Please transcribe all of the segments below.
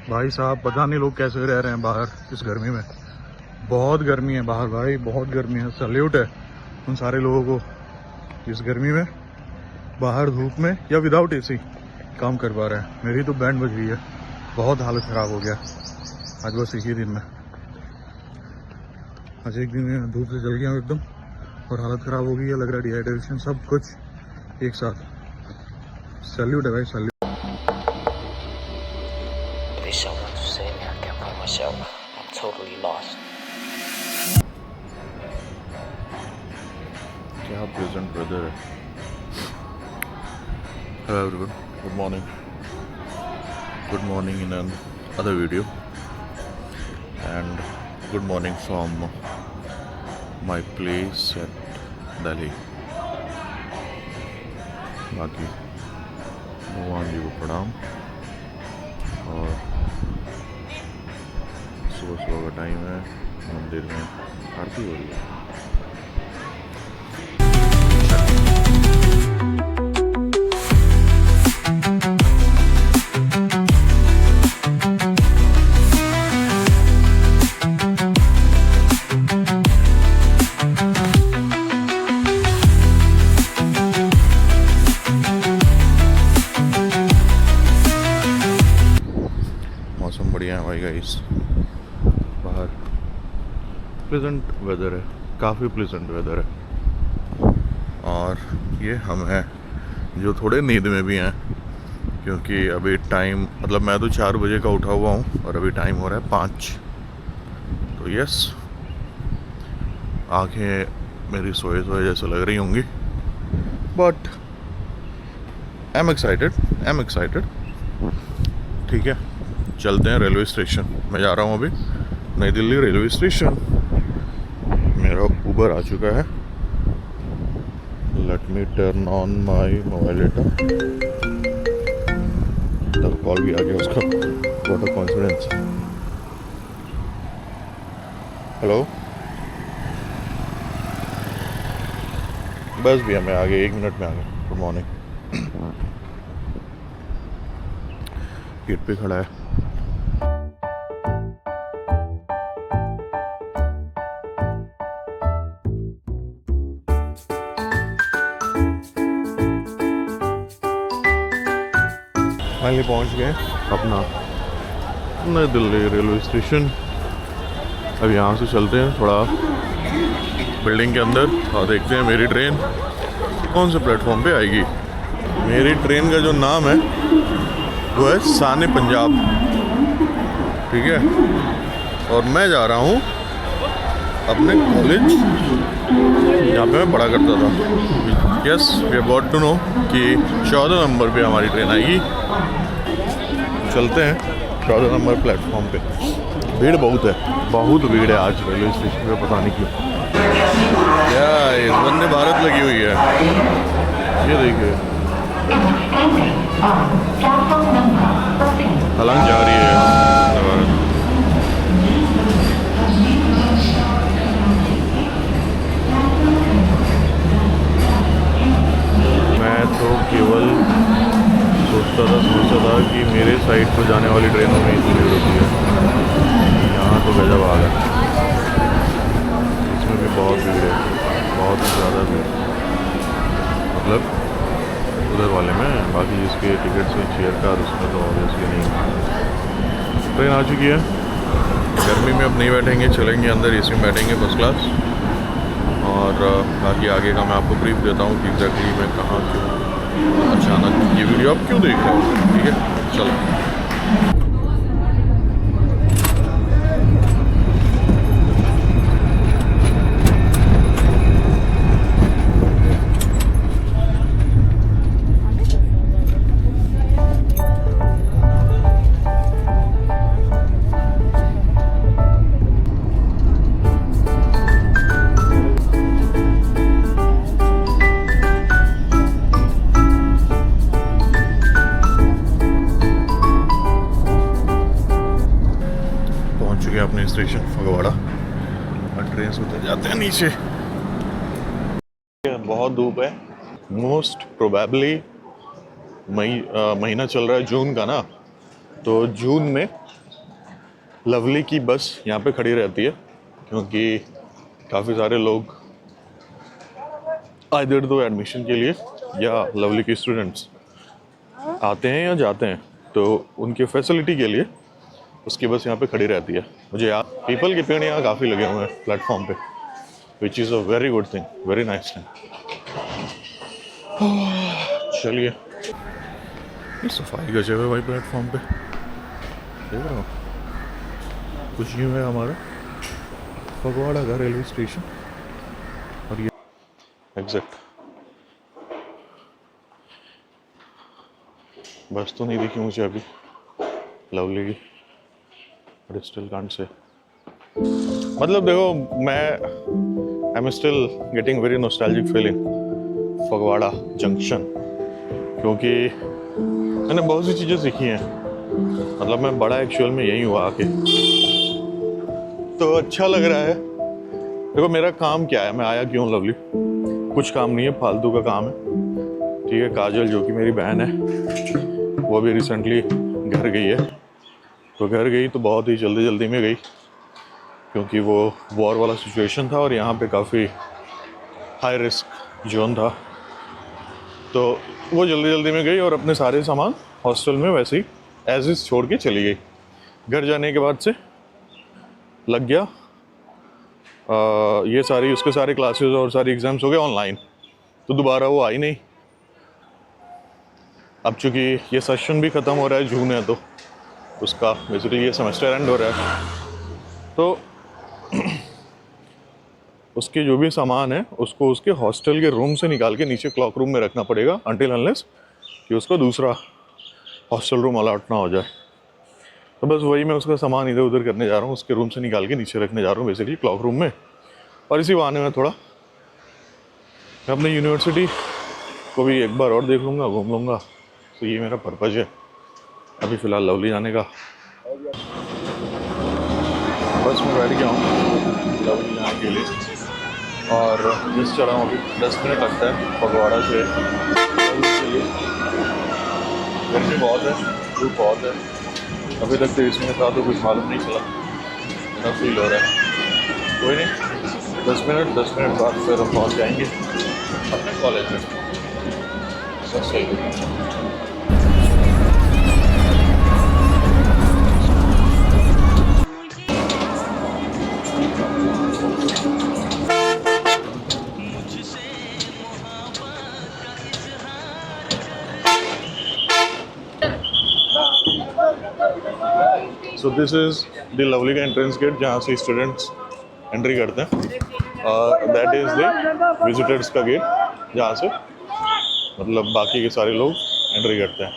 भाई साहब पता नहीं लोग कैसे रह रहे हैं बाहर इस गर्मी में। बहुत गर्मी है बाहर भाई, बहुत गर्मी है। सैल्यूट है उन सारे लोगों को इस गर्मी में बाहर धूप में या विदाउट एसी काम कर पा रहे हैं। मेरी तो बैंड बज रही है, बहुत हालत ख़राब हो गया आज बस एक ही दिन में। आज एक दिन में धूप से जल गया हूँ एकदम और हालत ख़राब हो गई है, लग रहा है डिहाइड्रेशन सब कुछ एक साथ। सैल्यूट है भाई, salute. There's someone to save me. I can't find myself. I'm totally lost. क्या प्रेजेंट वेदर है। Hello everyone, good morning. Good morning in an other video and good morning from my place at Delhi. बाकी भगवान जी को प्रणाम। और सुबह सुबह का टाइम है, मंदिर में आरती हो रही है। मौसम बढ़िया है भाई गाइस, बाहर प्लेजेंट वेदर है, काफ़ी प्लेजेंट वेदर है। और ये हम हैं जो थोड़े नींद में भी हैं, क्योंकि अभी टाइम मतलब मैं तो 4 बजे का उठा हुआ हूँ और अभी टाइम हो रहा है 5। तो यस, आंखें मेरी सोए सोए जैसे लग रही होंगी, बट आई एम एक्साइटेड। ठीक है, चलते हैं रेलवे स्टेशन। मैं जा रहा हूँ अभी नई दिल्ली रेलवे स्टेशन। मेरा उबर आ चुका है। Let me turn on my mobile data. तब कॉल भी आ गया उसका, व्हाट अ कोइंसिडेंस। हेलो, बस भैया मैं आ गया, 1 मिनट में आ गया। Good morning. गेट पे खड़ा है। फाइनली पहुंच गए अपना नई दिल्ली रेलवे स्टेशन। अब यहाँ से चलते हैं थोड़ा बिल्डिंग के अंदर और देखते हैं मेरी ट्रेन कौन से प्लेटफॉर्म पे आएगी। मेरी ट्रेन का जो नाम है वो है शान पंजाब, ठीक है। और मैं जा रहा हूँ अपने कॉलेज जहाँ पे मैं पढ़ा करता था। Yes, we have got to know कि 14 नंबर पे हमारी ट्रेन आएगी। चलते हैं 14 नंबर प्लेटफॉर्म पे। भीड़ बहुत है, बहुत भीड़ है आज रेलवे स्टेशन पे, पता नहीं क्यों। क्या इस वंदे भारत लगी हुई है, ये देखिए। हालांकि जा रही है वंदे भारत। मैं तो केवल सोचता था कि मेरे साइड पर जाने वाली ट्रेनों में इतनी भीड़ होती है। यहाँ तो गजब आ गया, इसमें भी बहुत भीड़ है, बहुत ज़्यादा भीड़। मतलब उधर वाले में, बाकी जिसके टिकट से चेयर कार उसमें तो ऑब्वियसली नहीं। ट्रेन आ चुकी है। गर्मी में अब नहीं बैठेंगे, चलेंगे अंदर, एसी में बैठेंगे फर्स्ट क्लास। और बाकी आगे का मैं आपको ब्रीफ देता हूँ कि एग्जैक्टली मैं कहाँ क्यों अचानक ये वीडियो आप क्यों देख रहे हो, ठीक है। चलो, अपने स्टेशन फगवाड़ा और ट्रेन से उतर जाते हैं नीचे। बहुत धूप है, मोस्ट प्रोबेबली महीना चल रहा है जून का ना, तो जून में लवली की बस यहाँ पे खड़ी रहती है क्योंकि काफ़ी सारे लोग आइदर तो एडमिशन के लिए या लवली के स्टूडेंट्स आते हैं या जाते हैं, तो उनकी फैसिलिटी के लिए उसकी बस यहाँ पे खड़ी रहती है। मुझे याद पीपल के पेड़ यहाँ काफ़ी लगे हुए हैं प्लेटफॉर्म पे, which is a very good thing, very nice thing. चलिए, सफाई का जगह भाई प्लेटफॉर्म पे देख रहा हूँ। कुछ यूँ है हमारा फगवाड़ा का रेलवे स्टेशन और ये एग्जैक्ट बस तो नहीं दिखी मुझे अभी लवली की, बट स्टिल कांट से। मतलब देखो, मैं I am still getting very nostalgic feeling Phagwara junction, क्योंकि मैंने बहुत सी चीज़ें सीखी हैं। मतलब मैं बड़ा एक्चुअल में यही हुआ आके, तो अच्छा लग रहा है। देखो मेरा काम क्या है, मैं आया क्यों लवली, कुछ काम नहीं है, फालतू का काम है, ठीक है। काजल जो कि मेरी बहन है वो भी रिसेंटली घर गई है, तो घर गई तो बहुत ही जल्दी में गई क्योंकि वो वॉर वाला सिचुएशन था और यहाँ पे काफ़ी हाई रिस्क जोन था, तो वो जल्दी में गई और अपने सारे सामान हॉस्टल में वैसे ही एज इज छोड़ के चली गई। घर जाने के बाद से लग गया ये सारी उसके सारे क्लासेस और सारी एग्ज़ाम्स हो गए ऑनलाइन, तो दोबारा वो आई नहीं। अब चूँकि ये सेशन भी ख़त्म हो रहा है, जून है, तो उसका बेसिकली ये सेमेस्टर एंड हो रहा है, तो उसके जो भी सामान है उसको उसके हॉस्टल के रूम से निकाल के नीचे क्लॉक रूम में रखना पड़ेगा अनटिल अनलेस कि उसको दूसरा हॉस्टल रूम अलॉट ना हो जाए। तो बस वही मैं उसका सामान इधर उधर करने जा रहा हूँ, उसके रूम से निकाल के नीचे रखने जा रहा हूँ बेसिकली क्लॉक रूम में। और इसी बहाने में थोड़ा मैं अपनी यूनिवर्सिटी को भी एक बार और देख लूँगा, घूम लूँगा, तो ये मेरा पर्पज़ है अभी फ़िलहाल लवली जाने का। बस मैं बैठ गया हूँ लवली जाने के लिए और बस चला हूँ, अभी 10 मिनट लगता है फगवाड़ा से लवली के लिए। गर्मी बहुत है, धूप बहुत है, अभी तक 30 मिनट था तो कुछ मालूम नहीं चला, इतना फील हो रहा है। कोई नहीं, 10 मिनट बाद फिर हम पहुँच जाएंगे अपने कॉलेज में। सब सही है। सो दिस इज़ द लवली का एंट्रेंस गेट जहाँ से स्टूडेंट्स एंट्री करते हैं, दैट इज़ द विजिटर्स का गेट जहाँ से मतलब बाकी के सारे लोग एंट्री करते हैं।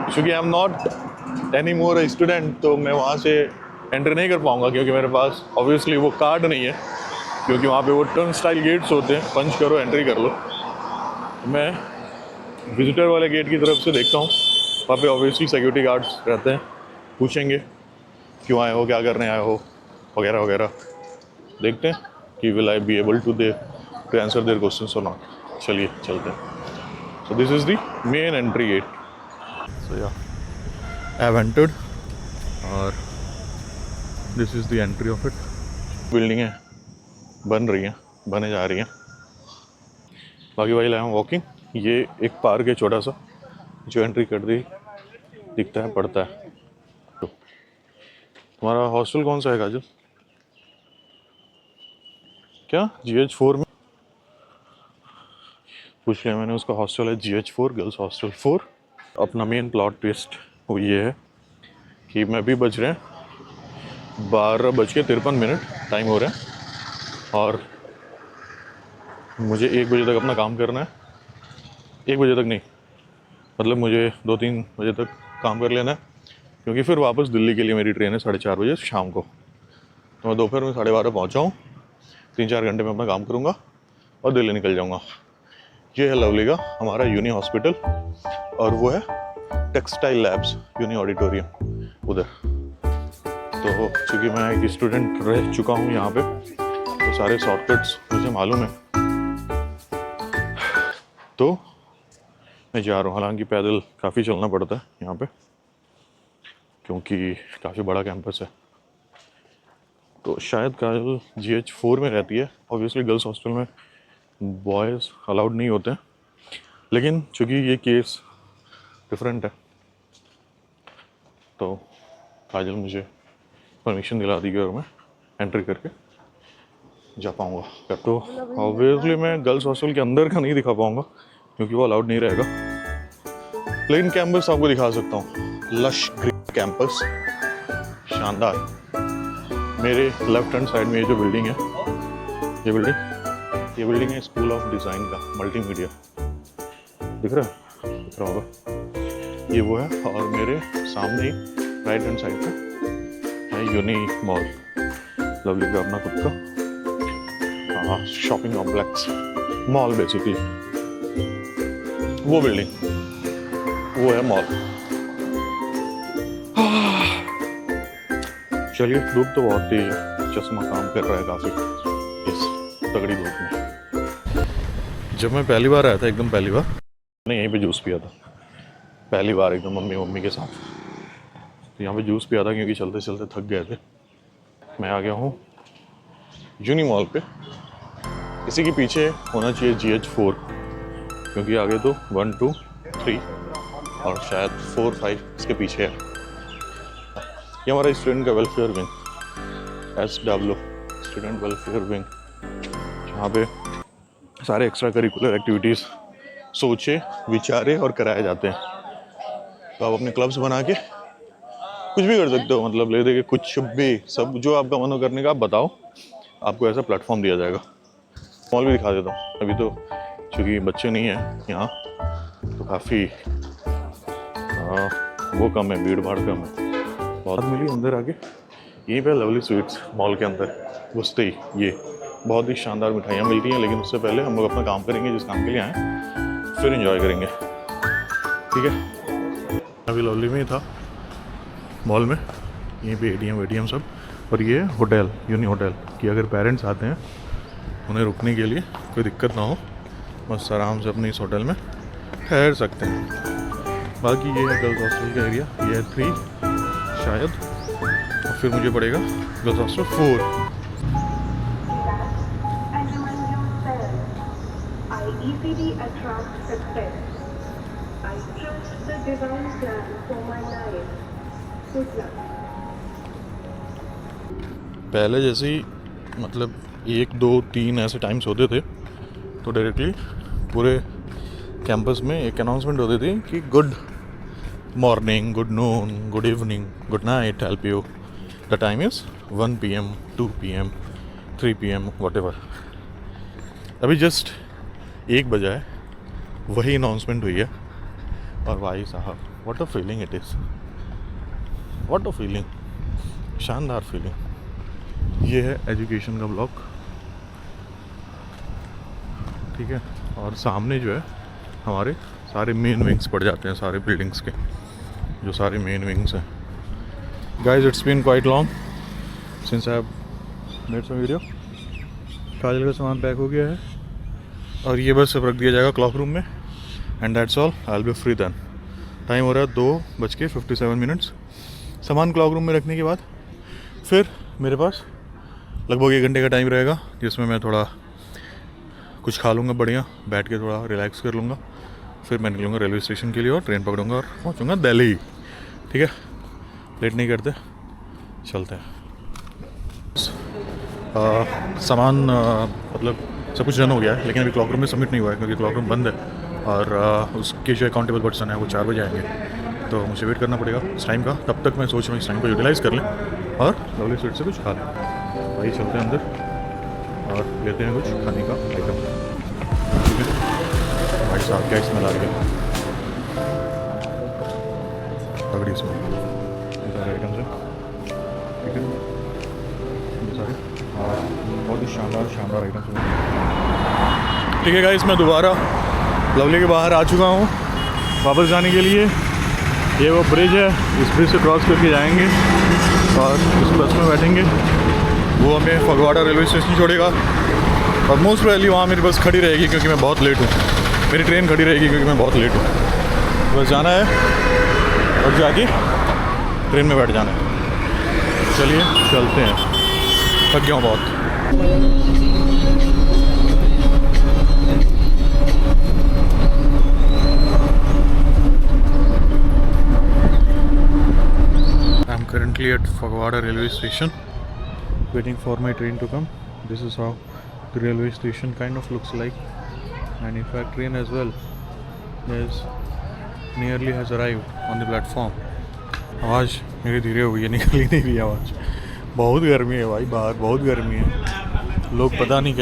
क्योंकि I am not any more a student, तो मैं वहाँ से एंट्री नहीं कर पाऊँगा क्योंकि मेरे पास ऑब्वियसली वो कार्ड नहीं है, क्योंकि वहाँ पे वो टर्न स्टाइल गेट्स होते हैं, पंच करो एंट्री कर लो। मैं विजिटर वाले गेट की तरफ से देखता हूँ, वहाँ पे ऑब्वियसली सिक्योरिटी गार्ड्स रहते हैं, पूछेंगे क्यों आए हो, क्या करने आए हो, वगैरह वगैरह। देखते हैं कि will I be able to answer their questions और नॉट। चलिए चलते हैं। So this is the main entry gate. So ya I have entered और this is the entry of it. बिल्डिंगें बन रही हैं, बने जा रही हैं। बाकी भाई आई एम वॉकिंग, ये एक पार्क है छोटा सा जो एंट्री कर दी दिखता है पड़ता है। तो तुम्हारा हॉस्टल कौन सा है काजल? क्या GH4 में? पूछ लिया मैंने, उसका हॉस्टल है GH4 गर्ल्स हॉस्टल 4। अपना मेन प्लॉट ट्विस्ट वो ये है कि मैं भी बज रहे हैं 12:53 टाइम हो रहा है और मुझे 1 बजे तक अपना काम करना है। 1 बजे तक नहीं, मतलब मुझे 2-3 बजे तक काम कर लेना है, क्योंकि फिर वापस दिल्ली के लिए मेरी ट्रेन है 4:30 बजे शाम को। तो मैं दोपहर में 12:30 पहुँचा हूँ, 3-4 घंटे में अपना काम करूँगा और दिल्ली निकल जाऊँगा। ये है लवली का हमारा यूनी हॉस्पिटल और वो है टेक्सटाइल लैब्स यूनी ऑडिटोरियम उधर। तो चूँकि मैं एक स्टूडेंट रह चुका हूँ यहाँ पे, तो सारे शॉर्टकट्स मुझे मालूम है, तो मैं जा रहा हूँ। हालांकि पैदल काफ़ी चलना पड़ता है यहाँ पे, क्योंकि काफ़ी बड़ा कैंपस है। तो शायद काजल GH4 में रहती है। ऑब्वियसली गर्ल्स हॉस्टल में बॉयज़ अलाउड नहीं होते हैं, लेकिन चूँकि ये केस डिफरेंट है तो काजल मुझे परमिशन दिला दी और मैं एंट्री करके जा पाऊँगा। तो ऑब्वियसली मैं गर्ल्स हॉस्टल के अंदर का नहीं दिखा पाऊँगा क्योंकि वो अलाउड नहीं रहेगा, लेकिन कैंपस आपको दिखा सकता हूँ। लश ग्रीन कैंपस, शानदार। मेरे लेफ्ट हैंड साइड में ये जो बिल्डिंग है, ये बिल्डिंग है स्कूल ऑफ डिज़ाइन का, मल्टीमीडिया। दिख रहा होगा, ये वो है। और मेरे सामने ही राइट हैंड साइड पे है यूनी मॉल, लवली का अपना खुद का शॉपिंग कॉम्प्लेक्स, मॉल बेसिकली। वो बिल्डिंग वो है मॉल। चलिए, धूप तो बहुत तेज है, चश्मा काम कर रहा है काफ़ी इस तगड़ी धूप में। जब मैं पहली बार आया था, एकदम पहली बार, मैंने यहीं पे जूस पिया था। पहली बार एकदम मम्मी के साथ तो यहाँ पे जूस पिया था क्योंकि चलते चलते थक गए थे। मैं आ गया हूँ यूनी मॉल पे। इसी के पीछे होना चाहिए GH4, क्योंकि आगे तो 1, 2, 3 और शायद 4, 5 इसके पीछे है। ये हमारा स्टूडेंट का welfare wing, SW student welfare wing, जहाँ पे सारे एक्स्ट्रा करिकुलर एक्टिविटीज़ सोचे, विचारे और कराए जाते हैं। तो आप अपने क्लब्स बना के कुछ भी कर सकते हो, मतलब ले दे के कुछ भी, सब जो आपका मन हो करने का आप बताओ, आपको ऐसा प्लेटफॉर्म दिया जाएगा। मॉल भी दिखा देता हूँ। अभी तो चूँकि बच्चे नहीं हैं यहाँ, तो काफ़ी वो कम है, भीड़ भाड़ कम है। बहुत मिली अंदर आके। यहीं पे लवली स्वीट्स मॉल के अंदर घुसते ही ये बहुत ही शानदार मिठाइयाँ मिलती हैं, लेकिन उससे पहले हम लोग अपना काम करेंगे, जिस काम के लिए आए, फिर एंजॉय करेंगे। ठीक है, अभी लवली में ही था मॉल में, यहीं पे ATM सब। और ये होटल, यूनी होटल, कि अगर पेरेंट्स आते हैं उन्हें रुकने के लिए कोई दिक्कत ना हो, बस आराम से अपने इस होटल में ठहर सकते हैं। बाकी ये है गर्ल्स हॉस्टल का एरिया, ये है 3 शायद, और फिर मुझे पड़ेगा girls hostel 4। ECD attracts success. I trust the divine plan for my life. Good luck. पहले जैसे ही मतलब 1, 2, 3 ऐसे टाइम्स होते थे तो डायरेक्टली पूरे कैंपस में एक अनाउंसमेंट होती थी कि good morning, good noon, good evening, good night, help you. The time is 1 PM, 2 PM, 3 PM, whatever. अभी जस्ट 1 बजा है, वही अनाउंसमेंट हुई है, और भाई साहब what a feeling it is, what a feeling, शानदार फीलिंग। ये है एजुकेशन का ब्लॉक, ठीक है। और सामने जो है हमारे सारे मेन विंग्स पड़ जाते हैं, सारे बिल्डिंग्स के जो सारे मेन विंग्स हैं। Guys, it's been quite long since I have made some video. Kajal का सामान पैक हो गया है और ये बस सब रख दिया जाएगा क्लॉक रूम में, and that's all, I will be free then. Time हो रहा है 2:57। सामान क्लॉक रूम में रखने के बाद फिर मेरे पास लगभग 1 घंटे का टाइम रहेगा, जिसमें मैं थोड़ा कुछ खा लूँगा बढ़िया, बैठ के थोड़ा रिलैक्स कर लूँगा। फिर मैं निकलूँगा रेलवे स्टेशन के लिए और ट्रेन पकड़ूँगा और पहुँचूँगा दिल्ली। ठीक है, लेट नहीं करते, चलते हैं। सामान मतलब सब कुछ डन हो गया है, लेकिन अभी क्लॉक रूम में सबमिट नहीं हुआ है क्योंकि क्लॉक रूम बंद है, और उसके जो अकाउंटेबल पर्सन है वो 4 बजे आएंगे, तो मुझे वेट करना पड़ेगा इस टाइम का। तब तक मैं सोच रहा हूँ इस टाइम को यूटिलाइज़ कर लें और लवली स्वीट से कुछ खा लें। वही चलते हैं अंदर और लेते हैं कुछ खाने का आइटम। ठीक है भाई साहब, क्या स्मेल आ रही है, तगड़ी स्मेल। ये सारे आइटम्स हैं, ठीक है, ये सारे बहुत ही शानदार आइटम्स हैं। ठीक है गाइस, मैं दोबारा लवली के बाहर आ चुका हूँ वापस जाने के लिए। ये वो ब्रिज है, इस ब्रिज से क्रॉस करके जाएंगे और इस बस में बैठेंगे, वो हमें फगवाड़ा रेलवे स्टेशन छोड़ेगा। और मोस्ट प्रोबेबली वहाँ मेरी बस खड़ी रहेगी क्योंकि मैं बहुत लेट हूँ, मेरी ट्रेन खड़ी रहेगी क्योंकि मैं बहुत लेट हूँ। बस जाना है और जाके ट्रेन में बैठ जाना है। चलिए चलते हैं, थक गया हूँ बहुत। I am currently at Fagwada railway station waiting for my train to come. This is how the railway station kind of looks like, and in fact train as well is nearly has arrived on the platform. आवाज़ मेरी धीरे हो गई है, निकल ही नहीं रही आवाज़। बहुत गर्मी है भाई, बाहर बहुत गर्मी है। लोग पता नहीं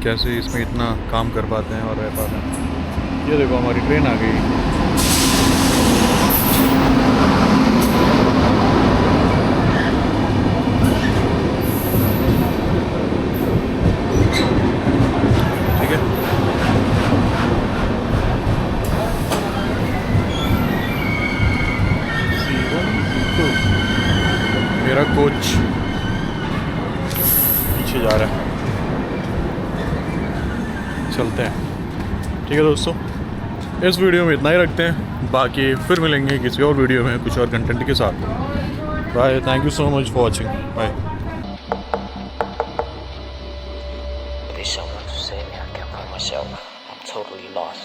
कैसे इसमें इतना काम कर पाते हैं और रह पाते हैं। ये देखो हमारी ट्रेन आ गई। ठीक है, मेरा कोच पीछे जा रहा है, चलते हैं। ठीक है दोस्तों, इस वीडियो में इतना ही रखते हैं, बाकी फिर मिलेंगे किसी और वीडियो में कुछ और कंटेंट के साथ। Bye, thank you so much for watching, bye. Please someone to save me. I can't find myself. I'm totally lost.